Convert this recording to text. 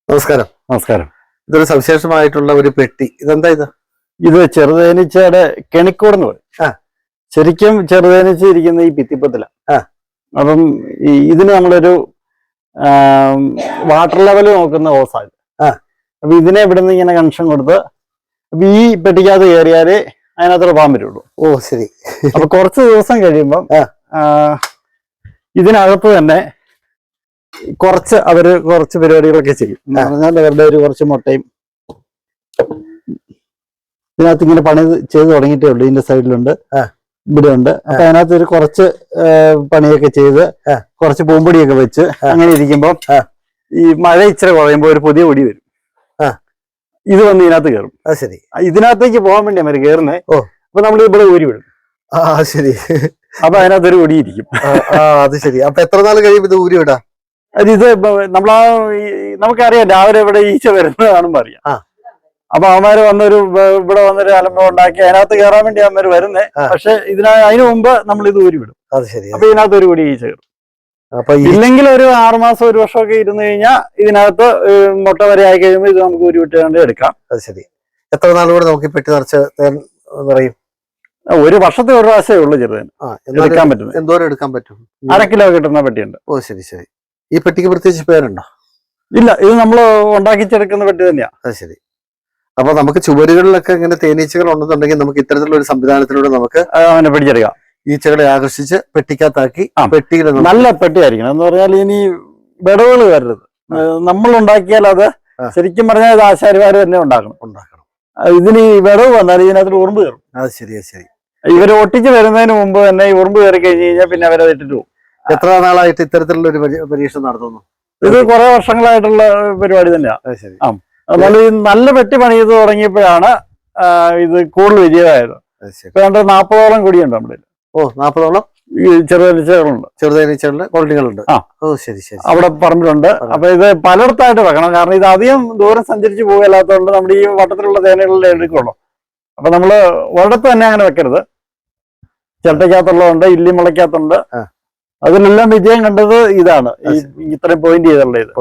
നമസ്കാരം. നമസ്കാരം. ഇതൊരു സവിശേഷമായിട്ടുള്ള ഒരു പെട്ടി. ഇതെന്താ ഇത്? ഇത് ചെറുതേനീച്ചയുടെ കെണിക്കൂടെന്ന് പറയും. ശരിക്കും ചെറുതേനീച്ച ഇരിക്കുന്ന ഈ ഭിത്തിപ്പത്തില. അപ്പം ഇതിന് നമ്മളൊരു വാട്ടർ ലെവൽ നോക്കുന്ന ഓസാണ്. അപ്പൊ ഇതിനെ ഇവിടുന്ന് ഇങ്ങനെ കണക്ഷൻ കൊടുത്ത് അപ്പൊ ഈ പെട്ടിക്കകത്ത് കയറിയാലേ അതിനകത്ത് പോകാൻ പറ്റുള്ളൂ. ഓ ശരി. അപ്പൊ കുറച്ച് ദിവസം കഴിയുമ്പം ഇതിനകത്ത് തന്നെ കുറച്ച് പരിപാടികളൊക്കെ ചെയ്യും. പറഞ്ഞാൽ അവരുടെ ഒരു കുറച്ച് മുട്ടയും ഇതിനകത്ത് ഇങ്ങനെ പണി ചെയ്ത് തുടങ്ങിയിട്ടേ ഉള്ളൂ. ഇതിന്റെ സൈഡിലുണ്ട്, ഇവിടെ ഉണ്ട്. അപ്പൊ അതിനകത്ത് ഒരു കുറച്ച് പണിയൊക്കെ ചെയ്ത് കുറച്ച് പൂമ്പൊടിയൊക്കെ വെച്ച് അങ്ങനെ ഇരിക്കുമ്പോ ഈ മഴ ഇച്ചിരി കുറയുമ്പോ ഒരു പുതിയ പൊടി വരും. ഇത് വന്ന് ഇതിനകത്ത് കയറും. ശരി. ഇതിനകത്തേക്ക് പോകാൻ വേണ്ടി അവര് കയറുന്നേ. അപ്പൊ നമ്മൾ ഇവിടെ ഊരി വിടും. ശരി. അപ്പൊ അതിനകത്തൊരു പൊടിയിരിക്കും. അത് ശരി. അപ്പൊ എത്ര നാൾ കഴിയുമ്പോ ഇത് ഊരി വിടാം? ഇത് നമുക്കറിയാം രാവിലെ ഇവിടെ ഈച്ച വരുന്നത് കാണുമ്പോ അറിയാം. അപ്പൊ അവന്മാര് ഇവിടെ വന്നൊരു അലമ്പം ഉണ്ടാക്കി അതിനകത്ത് കയറാൻ വേണ്ടി അവന്മാര് വരുന്നേ. പക്ഷെ അതിനു മുമ്പ് നമ്മൾ ഇത് ഊരി വിടും. അത് ശരി. അപ്പൊ ഇതിനകത്ത് ഒരു കൂടി ഈച്ച കയറും. അപ്പൊ ഇല്ലെങ്കിൽ ഒരു 6 മാസം 1 വർഷമൊക്കെ ഇരുന്ന് കഴിഞ്ഞാൽ ഇതിനകത്ത് മുട്ട വരെ ആയി കഴിയുമ്പോൾ ഇത് നമുക്ക് ഊരി വിട്ടുകൊണ്ട് എടുക്കാം. അത് ശരി. എത്ര നാളുകൂടെ നമുക്ക് പെട്ടി നിറച്ച് നിറയും? 1 വർഷത്തെ 1 പ്രാവശ്യമേ ഉള്ളൂ ചെറുതിന് എടുക്കാൻ പറ്റും. എന്തോരം എടുക്കാൻ പറ്റും? 1/2 കിലോ കിട്ടുന്ന പെട്ടിയുണ്ട്. ഓ ശരി ശരി. ഈ പെട്ടിക്ക് പ്രത്യേകിച്ച് പേരുണ്ടോ? ഇല്ല, ഇത് നമ്മൾ ഉണ്ടാക്കിച്ചെടുക്കുന്ന പെട്ടി തന്നെയാ. അത് ശരി. അപ്പൊ നമുക്ക് ചുവരുകളിലൊക്കെ ഇങ്ങനെ തേനീച്ചകൾ ഉണ്ടെന്നുണ്ടെങ്കിൽ നമുക്ക് ഇത്തരത്തിലുള്ള ഒരു സംവിധാനത്തിലൂടെ നമുക്ക് അവനെ പിടിച്ചെടുക്കാം. ഈച്ചകളെ ആകർഷിച്ച് പെട്ടിക്കകത്താക്കി പെട്ടിയിൽ നല്ല പെട്ടിയായിരിക്കണം. എന്ന് പറഞ്ഞാൽ ഇനി വിടവുകൾ വരരുത്. നമ്മൾ ഉണ്ടാക്കിയാൽ അത് ശരിക്കും പറഞ്ഞാൽ ഇത് ആശാരിമാര് തന്നെ ഉണ്ടാക്കണം. ഇതിന് ഈ വിടവ് വന്നാൽ ഇതിനകത്ത് ഉറുമ്പ് കയറും. അത് ശരി ശരി. ഇവര് ഒട്ടിച്ച് വരുന്നതിന് മുമ്പ് തന്നെ ഈ ഉറുമ്പ് കയറി കഴിഞ്ഞ് കഴിഞ്ഞാൽ പിന്നെ അവരത് ഇട്ടിട്ട് പോകും. എത്ര നാളായിട്ട് ഇത്തരത്തിലുള്ള ഒരു പരീക്ഷണം നടത്തുന്നു? ഇത് കുറെ വർഷങ്ങളായിട്ടുള്ള പരിപാടി തന്നെയാ. എന്നാൽ ഈ നല്ല പെട്ടി പണി ചെയ്ത് തുടങ്ങിയപ്പോഴാണ് ഇത് കൂടുതൽ വിജയമായത്. ഇപ്പൊ 40ഓളം കൂടിയുണ്ട് നമ്മുടെ. ഓ 40ഓളം ചെറുതേനീച്ചകളുടെ കോളനികളുണ്ട്. ഓ ശരി ശരി. അവിടെ പറമ്പിലുണ്ട്. അപ്പൊ ഇത് പലയിടത്തായിട്ട് വെക്കണം. കാരണം ഇത് അധികം ദൂരം സഞ്ചരിച്ച് പോകില്ലാത്തതുകൊണ്ട് നമ്മുടെ ഈ വട്ടത്തിലുള്ള തേനകളിലെ എടുക്കുള്ളൂ. അപ്പൊ നമ്മള് ഒരിടത്ത് തന്നെ അങ്ങനെ വെക്കരുത്. ചിരട്ടയ്ക്കകത്തുള്ളതുണ്ട്, ഇല്ലി മുളയ്ക്കകത്തുണ്ട്. അതിലെല്ലാം വിജയം കണ്ടത് ഇതാണ്. ഈ ഇത്രയും പോയിന്റ് ചെയ്തുള്ള ഇത്.